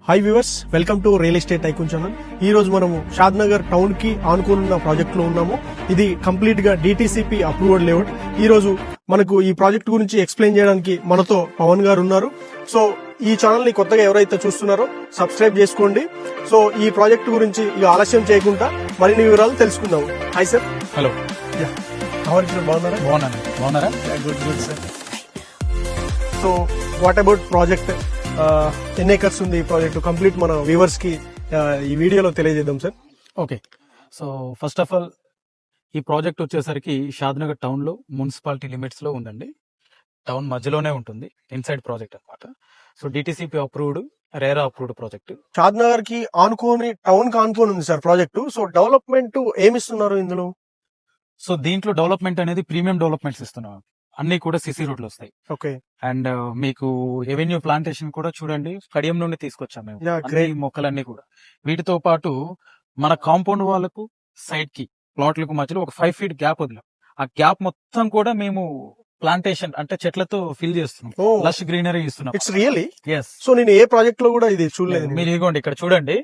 Hi viewers, welcome to real estate tycoon channel. ఈ రోజు మనము షాద్ నగర్ టౌన్ కి ఆనుకున్న ప్రాజెక్ట్ లో ఉన్నాము. ఇది కంప్లీట్ గా డిటిసిపి అప్రూవ్డ్ లేఅవుట్. ఈ రోజు మనకు ఈ ప్రాజెక్ట్ గురించి ఎక్స్ప్లెయిన్ చేయడానికి మనతో పవన్ గారు ఉన్నారు. సో ఈ ఛానల్ ని కొత్తగా ఎవరైతే చూస్తున్నారో సబ్స్క్రైబ్ చేసుకోండి. సో ఈ ప్రాజెక్ట్ గురించి ఇక ఆలస్యం చేయకుండా మరిన్ని వివరాలు తెలుసుకుందాం. Hi sir. హలో. బాగున్నారా? Good good sir. So what about project, ఎన్ని ఏకర్స్ ఉంది ఈ ప్రాజెక్ట్ కంప్లీట్ మన వ్యూవర్స్ కి ఈ వీడియోలో తెలియజేద్దాం sir. Okay, so first of all ఈ ప్రాజెక్ట్ వచ్చేసరికి షాద్నగర్ టౌన్ లో మున్సిపాలిటీ లిమిట్స్ లో ఉందండి. టౌన్ మధ్యలోనే ఉంటుంది, ఇన్సైడ్ ప్రాజెక్ట్ అన్నమాట. So DTCP approved, RERA approved project. Shadnagar కి ఆనుకోని, టౌన్ కి ఆనుకోని ఉంది సార్ ప్రాజెక్ట్. సో డెవలప్మెంట్ ఏమిస్తున్నారు ఇందులో? సో దీంట్లో డెవలప్మెంట్ అనేది ప్రీమియం డెవలప్మెంట్స్ ఇస్తున్నాం. అన్ని కూడా సిసి రోడ్లు వస్తాయి. ఓకే. అండ్ మీకు ఎవెన్యూ ప్లాంటేషన్ కూడా చూడండి, కడియం నుండి తీసుకొచ్చాం మేము. great. మొక్కలన్నీ కూడా వీటితో పాటు మన కాంపౌండ్ వాళ్ళకు సైడ్ కి ప్లాట్లకు మధ్యలో ఒక 5 feet గ్యాప్ వదిలాం. ఆ గ్యాప్ మొత్తం కూడా మేము ప్లాంటేషన్ అంటే చెట్లతో ఫిల్ చేస్తున్నాం, లష్ గ్రీనరీ ఇస్తున్నాం. It's really. ఎస్. సో నేను ఏ ప్రాజెక్ట్ లో కూడా ఇది చూడలేదు. మీరు ఇదిగోండి ఇక్కడ చూడండి,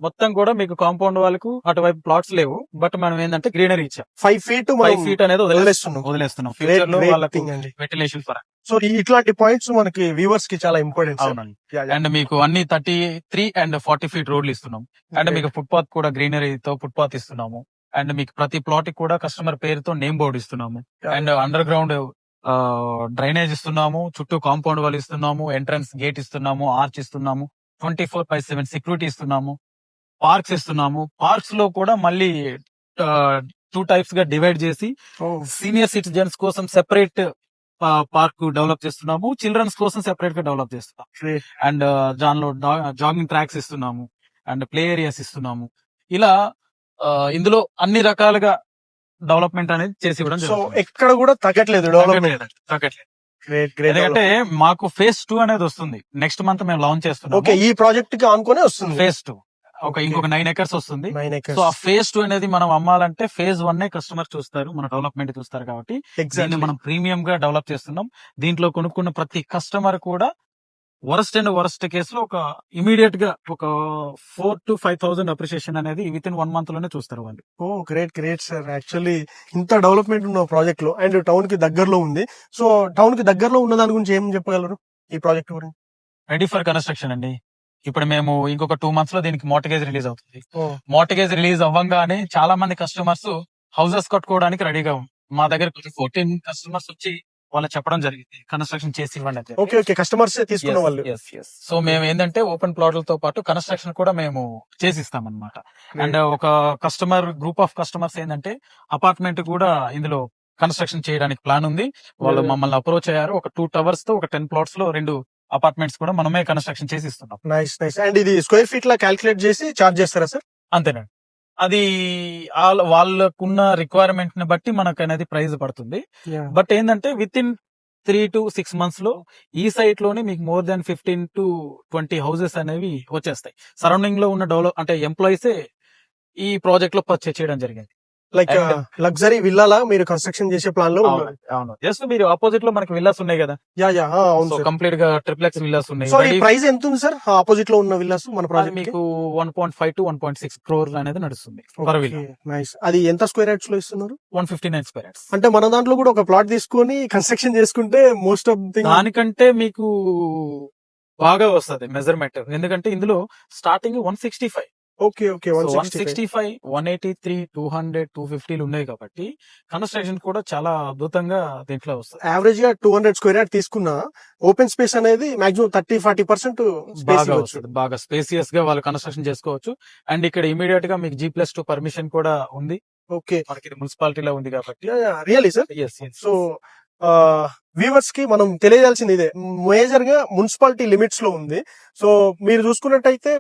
మొత్తం కూడా మీకు కాంపౌండ్ వాళ్ళకు అటువైపు ప్లాట్స్ లేవు, బట్ మనం ఏంటంటే గ్రీనరీ ఇచ్చాం. 5 feet 5 feet అనేది వదిలేస్తున్నాం. ఫ్యూచర్ లో వాళ్ళకు వెంటిలేషన్ పరంగా. సో ఇట్లాంటి పాయింట్స్ మనకి వ్యూవర్స్ కి చాలా ఇంపార్టెంట్. అవునండి. అండ్ మీకు అన్ని 33 and 40 feet రోడ్లు ఇస్తున్నాం. అండ్ మీకు ఫుట్పాత్ కూడా గ్రీనరీతో ఫుట్పాత్ ఇస్తున్నాము. అండ్ మీకు ప్రతి ప్లాట్ కి కూడా కస్టమర్ పేరుతో నేమ్ బోర్డు ఇస్తున్నాము. అండ్ అండర్ గ్రౌండ్ డ్రైనేజ్ ఇస్తున్నాము, చుట్టూ కాంపౌండ్ వాల్ ఇస్తున్నాము, ఎంట్రన్స్ గేట్ ఇస్తున్నాము, ఆర్చ్ ఇస్తున్నాము, 24/7 సెక్యూరిటీ ఇస్తున్నాము, పార్క్స్ ఇస్తున్నాము. పార్క్స్ లో కూడా మళ్ళీ 2 types గా డివైడ్ చేసి సీనియర్ సిటిజన్స్ కోసం సెపరేట్ పార్క్ డెవలప్ చేస్తున్నాము, చిల్డ్రన్స్ కోసం సెపరేట్ గా డెవలప్ చేస్తున్నాము. అండ్ దానిలో జాగింగ్ ట్రాక్స్ ఇస్తున్నాము, అండ్ ప్లే ఏరియాస్ ఇస్తున్నాము. ఇలా ఇందులో అన్ని రకాలుగా డెవలప్మెంట్ అనేది చేసి ఇవ్వడం. సో ఎక్కడ కూడా తగ్గట్లేదు డెవలప్మెంట్. ఎందుకంటే మాకు phase 2 అనేది వస్తుంది నెక్స్ట్ మంత్ మేము లాంచ్ చేస్తున్నాం. ఓకే, ఈ ప్రాజెక్ట్ కి ఆనుకునే వస్తుంది phase 2. ఇంకొక 9 acres వస్తుంది. 9 acres. సో ఆ phase 2 అనేది మనం అమ్మాలంటే phase 1 కస్టమర్ చూస్తారు, మన డెవలప్మెంట్ చూస్తారు. కాబట్టి దీన్ని మనం ప్రీమియం గా డెవలప్ చేస్తున్నాం. దీంట్లో కొనుక్కున్న ప్రతి కస్టమర్ కూడా వరస్ట్ కేసులో ఒక ఇమీడియట్ గా ఒక 4,000 to 5,000 అప్రిషియేషన్ అనేది విత్ ఇన్ 1 month లోనే చూస్తారు వాళ్ళు. ఓ గ్రేట్ సార్. యాక్చువల్లీ ఇంత డెవలప్మెంట్ ఉన్న ప్రాజెక్ట్ లో అండ్ టౌన్ కి దగ్గరలో ఉంది. సో టౌన్ కి దగ్గరలో ఉన్న దాని గురించి ఏం చెప్పగలరు ఈ ప్రాజెక్ట్ గురించి? రెడీ ఫర్ కన్స్ట్రక్షన్ అండి. ఇప్పుడు మేము ఇంకొక 2 months లో దీనికి మార్టిగేజ్ రిలీజ్ అవుతుంది. మార్టిగేజ్ రిలీజ్ అవ్వగానే చాలా మంది కస్టమర్స్ హౌసెస్ కట్టుకోవడానికి రెడీగా ఉంది. మా దగ్గర 14 customers వచ్చి వాళ్ళు చెప్పడం జరిగింది, కన్స్ట్రక్షన్ చేసి ఇవ్వండి. ఓకే, కస్టమర్స్ తీసుకున్న వాళ్ళు. సో మేము ఏంటంటే ఓపెన్ ప్లాట్లతో పాటు కన్స్ట్రక్షన్ కూడా మేము చేసిస్తాం అనమాట. అండ్ ఒక కస్టమర్ గ్రూప్ ఆఫ్ కస్టమర్స్ ఏంటంటే అపార్ట్మెంట్ కూడా ఇందులో కన్స్ట్రక్షన్ చేయడానికి ప్లాన్ ఉంది. వాళ్ళు మమ్మల్ని అప్రోచ్ అయ్యారు. ఒక 2 towers తో ఒక 10 plots లో 2 అపార్ట్మెంట్స్ కూడా మనమే కన్స్ట్రక్షన్ చేసి ఇస్తున్నాం. నైస్. అండ్ ఇది స్క్వేర్ ఫీట్ లా క్యాల్కులేట్ చేసి చార్జ్ చేస్తారా సార్? అంతేనండి. అది వాళ్ళకున్న రిక్వైర్మెంట్ ని బట్టి మనకు అనేది ప్రైస్ పడుతుంది. బట్ ఏంటంటే విత్ ఇన్ 3 to 6 months లో ఈ సైట్ లోనే మీకు మోర్ దాన్ 15 to 20 హౌసెస్ అనేవి వచ్చేస్తాయి. సరౌండింగ్ లో ఉన్న అంటే ఎంప్లాయీసే ఈ ప్రాజెక్ట్ లో పర్చేస్ చేయడం జరిగింది. లైక్ లగ్జరీ విల్లాలా మీరు కన్స్ట్రక్షన్ చేసే ప్లాన్ లో? అవును. జస్ట్ మీరు ఆపోజిట్ లో మనకి విల్లాస్ ఉన్నాయి కదా. కంప్లీట్ గా ట్రిప్లెక్స్ విల్లాస్ ఉన్నాయి. సో ఈ ప్రైస్ ఎంత ఉంది సార్ ఆపోజిట్ లో ఉన్న విల్లాస్ మన ప్రాజెక్ట్? మీకు 1.5 to 1.6 crore అనేది నడుస్తుంది పర్ విల్లా. నైస్. అది ఎంత స్క్వేర్ యార్డ్స్ లో ఇస్తున్నారు? 159 square yards. అంటే మన దాంట్లో కూడా ఒక ప్లాట్ తీసుకొని కన్స్ట్రక్షన్ చేసుకుంటే మోస్ట్ ఆఫ్ థింగ్ దానికంటే మీకు బాగా వస్తుంది మెజర్మెంట్. ఎందుకంటే ఇందులో స్టార్టింగ్ 165. ఓకే 165, 183, 200, 250 ఉన్నాయి కాబట్టి కన్స్ట్రక్షన్ కూడా చాలా అద్భుతంగా దీంట్లో వస్తుంది. యావరేజ్ గా 200 square yard తీసుకున్న ఓపెన్ స్పేస్ అనేది మాక్సిమం 30-40% బాగా స్పేసియస్ గా వాళ్ళు కన్స్ట్రక్షన్ చేసుకోవచ్చు. అండ్ ఇక్కడ ఇమీడియట్ గా మీకు G+2 పర్మిషన్ కూడా ఉంది. ఓకే, మనకి మున్సిపాలిటీలో ఉంది కాబట్టి. Really sir. సో వ్యూవర్స్ కి మనం తెలియజేయాల్సింది ఇదే, మేజర్ గా మున్సిపాలిటీ లిమిట్స్ లో ఉంది. సో మీరు చూసుకున్నట్టయితే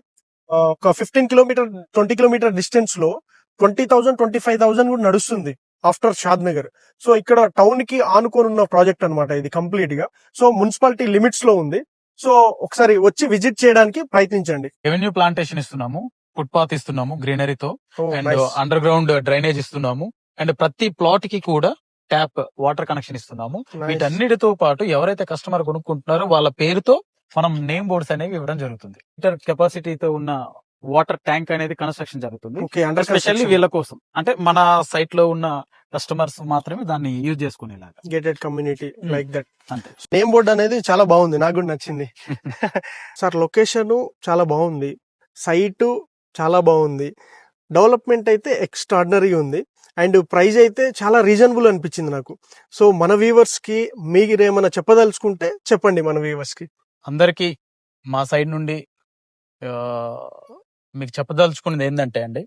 ఒక 15 kilometer 20 kilometer డిస్టెన్స్ లో 20,000 25,000 కూడా నడుస్తుంది ఆఫ్టర్ షాద్ నగర్. సో ఇక్కడ టౌన్ కి ఆనుకొని ఉన్న ప్రాజెక్ట్ అన్నమాట ఇది కంప్లీట్ గా. సో మున్సిపాలిటీ లిమిట్స్ లో ఉంది. సో ఒకసారి వచ్చి విజిట్ చేయడానికి ప్రయత్నించండి. రెవెన్యూ ప్లాంటేషన్ ఇస్తున్నాము, ఫుట్పాత్ ఇస్తున్నాము గ్రీనరీతో, అండ్ అండర్ గ్రౌండ్ డ్రైనేజ్ ఇస్తున్నాము. అండ్ ప్రతి ప్లాట్ కి కూడా ట్యాప్ వాటర్ కనెక్షన్ ఇస్తున్నాము. వీటన్నిటితో పాటు ఎవరైతే కస్టమర్ కొనుక్కుంటున్నారో వాళ్ళ పేరుతో మనం నేమ్ బోర్డ్స్ అనేవి ఇవ్వడం జరుగుతుంది. లీటర్ కెపాసిటీతో ఉన్న వాటర్ ట్యాంక్ అనేది కన్స్ట్రక్షన్ జరుగుతుంది. ఓకే, అండర్ స్పెషల్లీ వీళ్ళ కోసం, అంటే మన సైట్ లో ఉన్న కస్టమర్స్ మాత్రమే దాన్ని యూజ్ చేసుకునేలాగా. Gated community like that. అంతే. నేమ్ బోర్డ్ అనేది చాలా బాగుంది, నాకు కూడా నచ్చింది. సార్ లొకేషన్ చాలా బాగుంది, సైట్ చాలా బాగుంది, డెవలప్మెంట్ అయితే ఎక్స్ట్రాడినరీ ఉంది, అండ్ ప్రైస్ అయితే చాలా రీజనబుల్ అనిపించింది నాకు. సో మన వ్యూవర్స్ కి మీరేమైనా చెప్పదలుచుకుంటే చెప్పండి మన వ్యూవర్స్ కి. అందరికీ మా సైడ్ నుండి మీకు చెప్పదలుచుకున్నది ఏంటంటే అండి,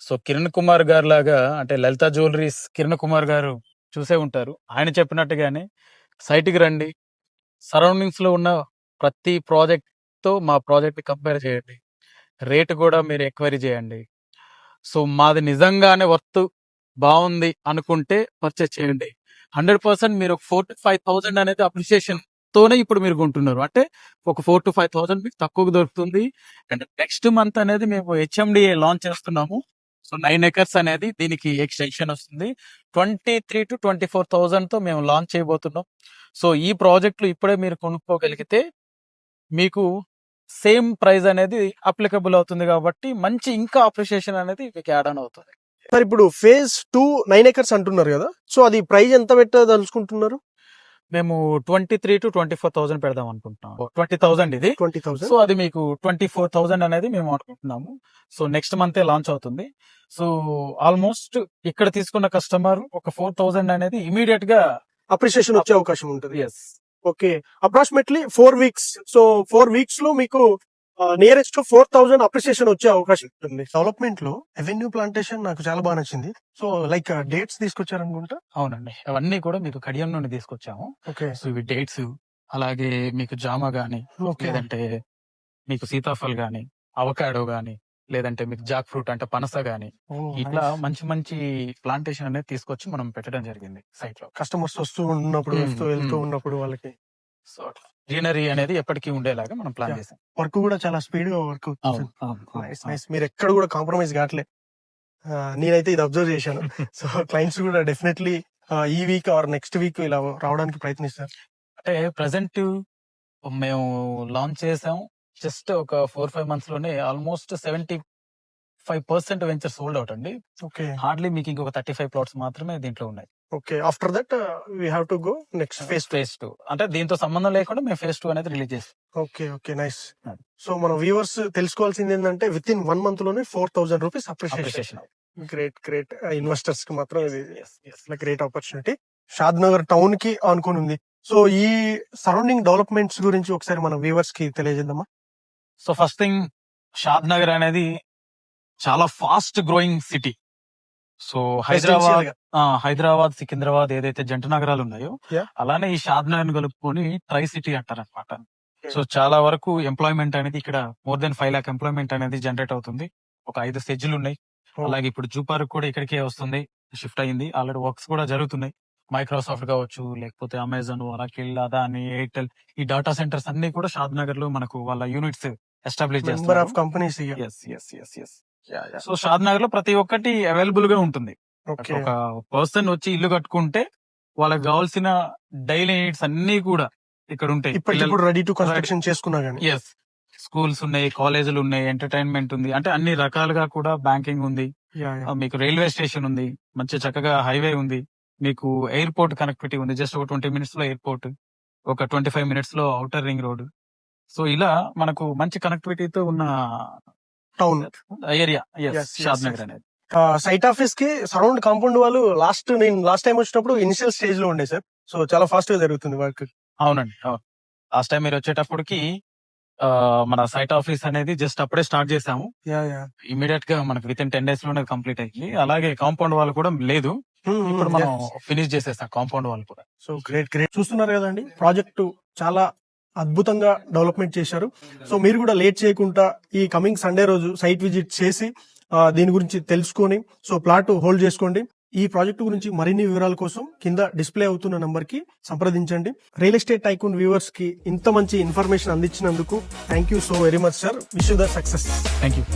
సో కిరణ్ కుమార్ గారు లాగా, అంటే లలిత జ్యువెలరీస్ కిరణ్ కుమార్ గారు చూసే ఉంటారు. ఆయన చెప్పినట్టుగానే సైట్కి రండి, సరౌండింగ్స్ లో ఉన్న ప్రతి ప్రాజెక్ట్ తో మా ప్రాజెక్ట్ కంపేర్ చేయండి, రేట్ కూడా మీరు ఎంక్వైరీ చేయండి. సో మాది నిజంగానే వర్త్ బాగుంది అనుకుంటే పర్చేస్ చేయండి. 100% మీరు 4,000 to 5,000 అనేది అప్రిషియేషన్ తోనే ఇప్పుడు మీరు కొంటున్నారు. అంటే ఒక 4,000 to 5,000 మీకు తక్కువకు దొరుకుతుంది. అండ్ నెక్స్ట్ మంత్ అనేది మేము HMDA లాంచ్ చేస్తున్నాము. సో 9 acres అనేది దీనికి ఎక్స్టెన్షన్ వస్తుంది. 23,000 to 24,000 తో మేము లాంచ్ చేయబోతున్నాం. సో ఈ ప్రాజెక్టులు ఇప్పుడే మీరు కొనుక్కోగలిగితే మీకు సేమ్ ప్రైస్ అనేది అప్లికబుల్ అవుతుంది, కాబట్టి మంచి ఇంకా అప్రిషియేషన్ అనేది మీకు యాడ్ ఆన్ అవుతుంది. సార్ ఇప్పుడు ఫేజ్ 2 9 acres అంటున్నారు కదా, సో అది ప్రైస్ ఎంత పెట్టదలుచుకుంటున్నారు? మేము 23,000 to 24,000 పెడదాం అనుకుంటున్నాం. 20,000 ఇది. 20,000. సో అది మీకు 24,000 అనేది మేము అనుకుంటున్నాము. సో నెక్స్ట్ మంతే లాంచ్ అవుతుంది. సో ఆల్మోస్ట్ ఇక్కడ తీసుకున్న కస్టమర్ ఒక 4,000 అనేది ఇమీడియట్ గా అప్రిషియేషన్ వచ్చే అవకాశం ఉంటుంది. Yes. Okay, approximately 4 weeks. So 4 weeks లో మీకు నియరెస్ట్ 4,000 అప్రిషియేషన్ వచ్చే అవకాశం ఉంటుంది. డెవలప్మెంట్ లో అవెన్యూ ప్లాంటేషన్ నాకు చాలా బాగా నచ్చింది. సో లైక్ డేట్స్ తీసుకొచ్చారనుకుంటా. అవునండి, అవన్నీ కూడా మీకు కడియం నుండి తీసుకొచ్చాము. ఓకే, సో ఇవి డేట్స్, అలాగే మీకు జామ గానీ, ఓకే, లేదంటే మీకు సీతాఫల్ గానీ, అవకాడో గానీ, లేదంటే మీకు జాక్ ఫ్రూట్ అంటే పనస గానీ, ఇట్లా మంచి మంచి ప్లాంటేషన్ అనేది తీసుకొచ్చి మనం పెట్టడం జరిగింది సైట్ లో. కస్టమర్స్ వస్తూ ఉన్నప్పుడు వస్తూ వెళ్తూ ఉన్నప్పుడు వాళ్ళకి సో గ్రీనరీ అనేది ఎప్పటికీ ఉండేలాగా మనం ప్లాన్ చేసాం. వర్క్ కూడా చాలా స్పీడ్ గా వర్క్ అవుతుంది. మీరు ఎక్కడ కూడా కాంప్రమైజ్ కావట్లే. నేనైతే ఇది అబ్జర్వ్ చేశాను. సో క్లయింట్స్ కూడా డెఫినెట్లీ ఈ వీక్ ఆర్ నెక్స్ట్ వీక్ ఇలా రావడానికి ప్రయత్నిస్తారు. అంటే ప్రెసెంట్ మేము లాంచ్ చేసాం, జస్ట్ ఒక 4-5 months లోనే ఆల్మోస్ట్ 75% వెంచర్ సోల్డ్ అవుట్ అండి. ఓకే, హార్డ్లీ మీకు ఇంకొక 35 plots మాత్రమే దీంట్లో ఉన్నాయి. Okay, after that we have to go next phase. Phase 2 అంటే దీంతో సంబంధం లేకుండా మేము ఫేజ్ 2 అనేది రిలీజ్ చేస్తాం. Okay, okay, nice. సో మన వ్యూవర్స్ తెలుసుకోవాల్సింది ఏంటంటే విత్ ఇన్ 1 month లోనే 4,000 రూపీస్ అప్రిషియేషన్. గ్రేట్ ఇన్వెస్టర్స్ కి మాత్రం ఇది గ్రేట్ ఆపర్చునిటీ. షాద్ నగర్ టౌన్ కి ఆనుకొని ఉంది. సో ఈ సరౌండింగ్ డెవలప్మెంట్స్ గురించి ఒకసారి మన వ్యూవర్స్ కి తెలియజేద్దామా? సో ఫస్ట్ థింగ్, షాద్ నగర్ అనేది చాలా fast growing city. So Hyderabad Secunderabad ఏదైతే జంట నగరాలు ఉన్నాయో, అలానే ఈ షాద్ నగర్ కలుపుకొని ట్రై సిటీ అంటారు అనమాట. సో చాలా వరకు ఎంప్లాయ్మెంట్ అనేది ఇక్కడ more than 5 lakh ఎంప్లాయ్మెంట్ అనేది జనరేట్ అవుతుంది. ఒక 5 సెజ్లు ఉన్నాయి. అలాగే ఇప్పుడు జూ పార్క్ కూడా ఇక్కడికే వస్తుంది, షిఫ్ట్ అయింది. ఆల్రెడీ వర్క్స్ కూడా జరుగుతున్నాయి. మైక్రోసాఫ్ట్ కావచ్చు, లేకపోతే అమెజాన్, ఒరాకిల్, అదాని, ఎయిర్టెల్, ఈ డేటా సెంటర్స్ అన్ని కూడా షాద్ నగర్ లో మనకు వాళ్ళ units establish number of companies. So Shadnagar లో ప్రతి ఒక్కటి అవైలబుల్ గా ఉంటుంది. ఒక పర్సన్ వచ్చి ఇల్లు కట్టుకుంటే వాళ్ళకి కావాల్సిన డైలీ నీడ్స్ అన్ని కూడా ఇక్కడ ఉంటాయి. ఇప్పుడు రెడీ టు కన్స్ట్రక్షన్ చేసుకున్నా గానీ. ఎస్, స్కూల్స్ ఉన్నాయి, కాలేజీలు ఉన్నాయి, ఎంటర్టైన్మెంట్ ఉంది, అంటే అన్ని రకాలుగా కూడా బ్యాంకింగ్ ఉంది. మీకు రైల్వే స్టేషన్ ఉంది, మంచి చక్కగా హైవే ఉంది, మీకు ఎయిర్పోర్ట్ కనెక్టివిటీ ఉంది. జస్ట్ ఒక 20 minutes లో ఎయిర్పోర్ట్, ఒక 25 minutes లో ఔటర్ రింగ్ రోడ్. సో ఇలా మనకు మంచి కనెక్టివిటీతో ఉన్న టౌన్ ఏరియా షాద్ నగర్ అనేది. సైట్ ఆఫీస్ కి సరౌండ్ కాంపౌండ్ వాళ్ళు నేను లాస్ట్ టైం వచ్చినప్పుడు ఇనిషియల్ స్టేజ్ లో ఉండే సార్. సో చాలా ఫాస్ట్ గా జరుగుతుంది వర్క్. అవునండి, అవును. లాస్ట్ టైం మీరు వచ్చేటప్పటికి మన సైట్ ఆఫీస్ అనేది జస్ట్ అప్పుడే స్టార్ట్ చేసాము. ఇమీడియట్ గా మనకు విత్ ఇన్ 10 days లోనే కంప్లీట్ అయ్యింది. అలాగే కాంపౌండ్ వాళ్ళు కూడా లేదు, ఇప్పుడు మనం ఫినిష్ చేసేసాం కాంపౌండ్ వాళ్ళు కూడా. సో గ్రేట్ చూస్తున్నారు కదండి, ప్రాజెక్టు చాలా అద్భుతంగా డెవలప్మెంట్ చేశారు. సో మీరు కూడా లేట్ చేయకుండా ఈ కమింగ్ సండే రోజు సైట్ విజిట్ చేసి దీని గురించి తెలుసుకొని సో ప్లాట్ హోల్డ్ చేసుకోండి. ఈ ప్రాజెక్టు గురించి మరిన్ని వివరాల కోసం కింద డిస్ప్లే అవుతున్న నంబర్ కి సంప్రదించండి. రియల్ ఎస్టేట్ టైకూన్ వ్యూవర్స్ కి ఇంత మంచి ఇన్ఫర్మేషన్ అందించినందుకు thank you so very much sir. Wish you the success. Thank you.